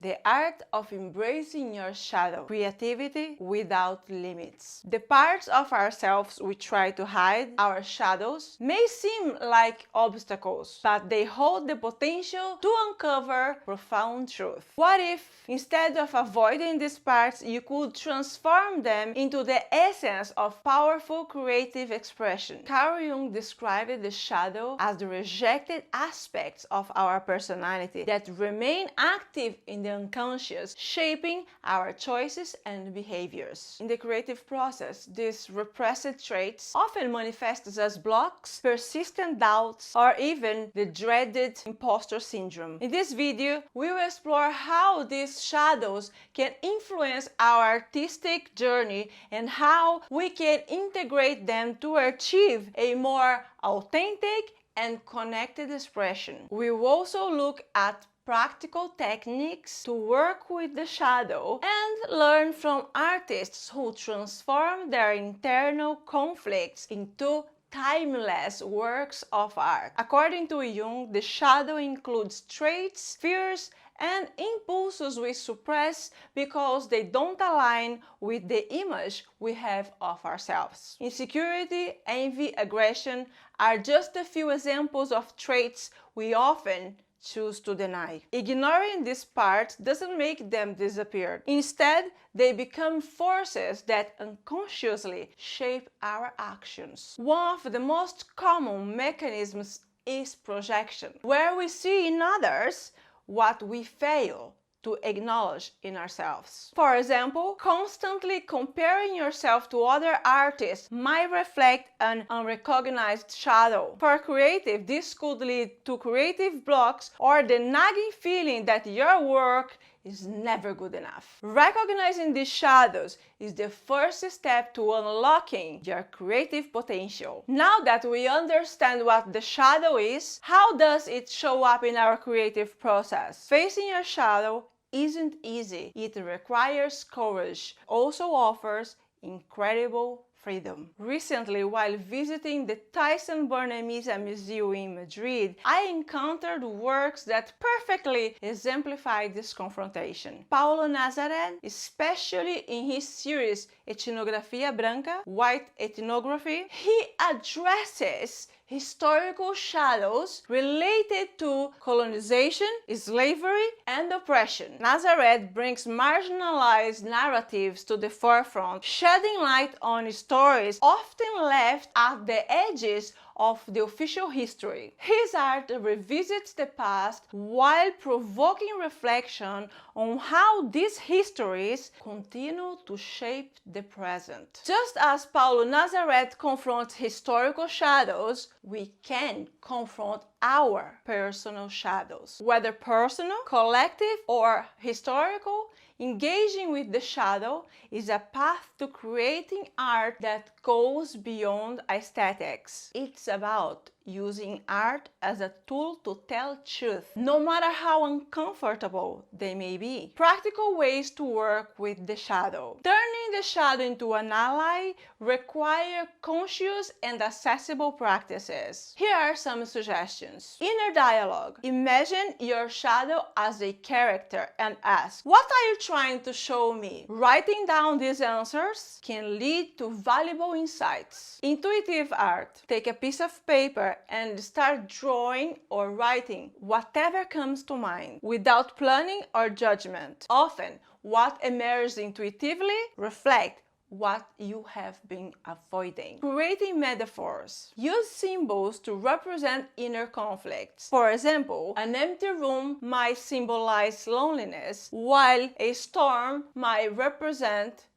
The art of embracing your shadow, creativity without limits. The parts of ourselves we try to hide, our shadows, may seem like obstacles, but they hold the potential to uncover profound truth. What if, instead of avoiding these parts, you could transform them into the essence of powerful creative expression? Carl Jung described the shadow as the rejected aspects of our personality that remain active in the unconscious, shaping our choices and behaviors. In the creative process, these repressed traits often manifest as blocks, persistent doubts, or even the dreaded imposter syndrome. In this video, we will explore how these shadows can influence our artistic journey and how we can integrate them to achieve a more authentic and connected expression. We will also look at practical techniques to work with the shadow and learn from artists who transform their internal conflicts into timeless works of art. According to Jung, the shadow includes traits, fears, and impulses we suppress because they don't align with the image we have of ourselves. Insecurity, envy, aggression are just a few examples of traits we often choose to deny. Ignoring these parts doesn't make them disappear. Instead, they become forces that unconsciously shape our actions. One of the most common mechanisms is projection, where we see in others what we fail to acknowledge in ourselves. For example, constantly comparing yourself to other artists might reflect an unrecognized shadow. For a creative, this could lead to creative blocks or the nagging feeling that your work is never good enough. Recognizing these shadows is the first step to unlocking your creative potential. Now that we understand what the shadow is, how does it show up in our creative process? Facing your shadow isn't easy. It requires courage, also offers incredible freedom. Recently, while visiting the Thyssen-Bornemisza Museum in Madrid, I encountered works that perfectly exemplify this confrontation. Paulo Nazareth, especially in his series Etnografia Branca, White Ethnography, he addresses historical shadows related to colonization, slavery, and oppression. Nazareth brings marginalized narratives to the forefront, shedding light on stories often left at the edges of the official history. His art revisits the past while provoking reflection on how these histories continue to shape the present. Just as Paulo Nazareth confronts historical shadows, we can confront our personal shadows. Whether personal, collective, or historical, engaging with the shadow is a path to creating art that goes beyond aesthetics. It's about using art as a tool to tell truth, no matter how uncomfortable they may be. Practical ways to work with the shadow. Turning the shadow into an ally require conscious and accessible practices. Here are some suggestions. Inner dialogue. Imagine your shadow as a character and ask, what are you trying to show me? Writing down these answers can lead to valuable insights. Intuitive art. Take a piece of paper and start drawing or writing whatever comes to mind without planning or judgment. Often, what emerges intuitively reflects what you have been avoiding. Creating metaphors. Use symbols to represent inner conflicts. For example, an empty room might symbolize loneliness, while a storm might represent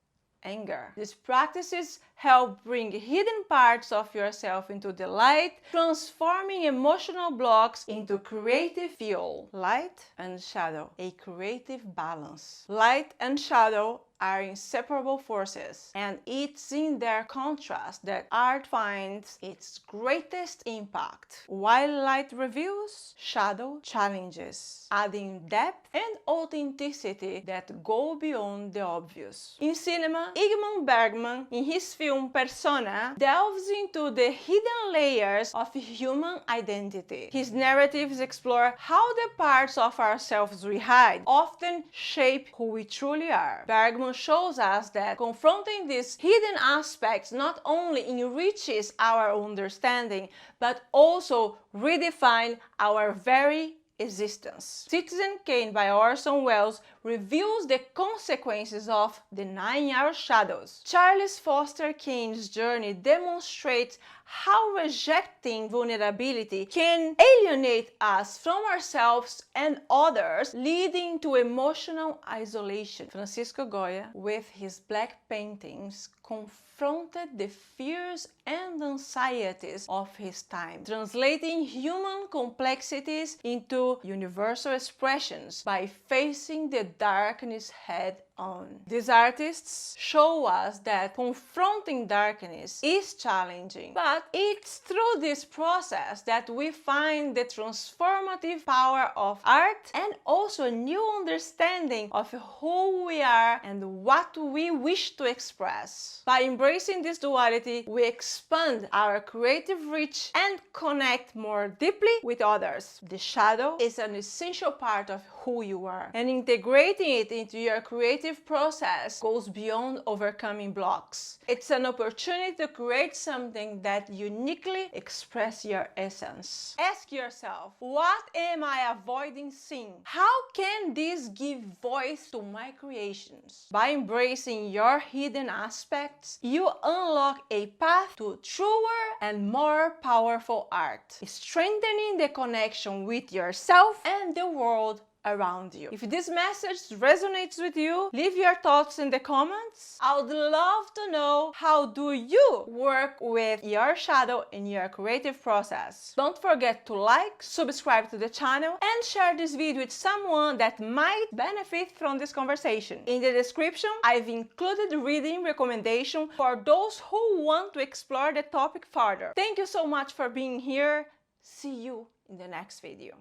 anger. These practices help bring hidden parts of yourself into the light, transforming emotional blocks into creative fuel. Light and shadow, a creative balance. Light and shadow are inseparable forces, and it's in their contrast that art finds its greatest impact. While light reveals, shadow challenges, adding depth and authenticity that go beyond the obvious. In cinema, Ingmar Bergman, in his film film Persona delves into the hidden layers of human identity. His narratives explore how the parts of ourselves we hide often shape who we truly are. Bergman shows us that confronting these hidden aspects not only enriches our understanding, but also redefines our very existence. Citizen Kane by Orson Welles reveals the consequences of denying our shadows. Charles Foster Kane's journey demonstrates how rejecting vulnerability can alienate us from ourselves and others, leading to emotional isolation. Francisco Goya, with his black paintings, confronted the fears and anxieties of his time, translating human complexities into universal expressions by facing the darkness head on. These artists show us that confronting darkness is challenging, but it's through this process that we find the transformative power of art and also a new understanding of who we are and what we wish to express. By embracing this duality, we expand our creative reach and connect more deeply with others. The shadow is an essential part of who you are, and integrating it into your creative process goes beyond overcoming blocks. It's an opportunity to create something that uniquely expresses your essence. Ask yourself, what am I avoiding seeing? How can this give voice to my creations? By embracing your hidden aspects, you unlock a path to truer and more powerful art, strengthening the connection with yourself and the world around you. If this message resonates with you, leave your thoughts in the comments. I would love to know, how do you work with your shadow in your creative process? Don't forget to like, subscribe to the channel, and share this video with someone that might benefit from this conversation. In the description, I've included reading recommendation for those who want to explore the topic further. Thank you so much for being here. See you in the next video.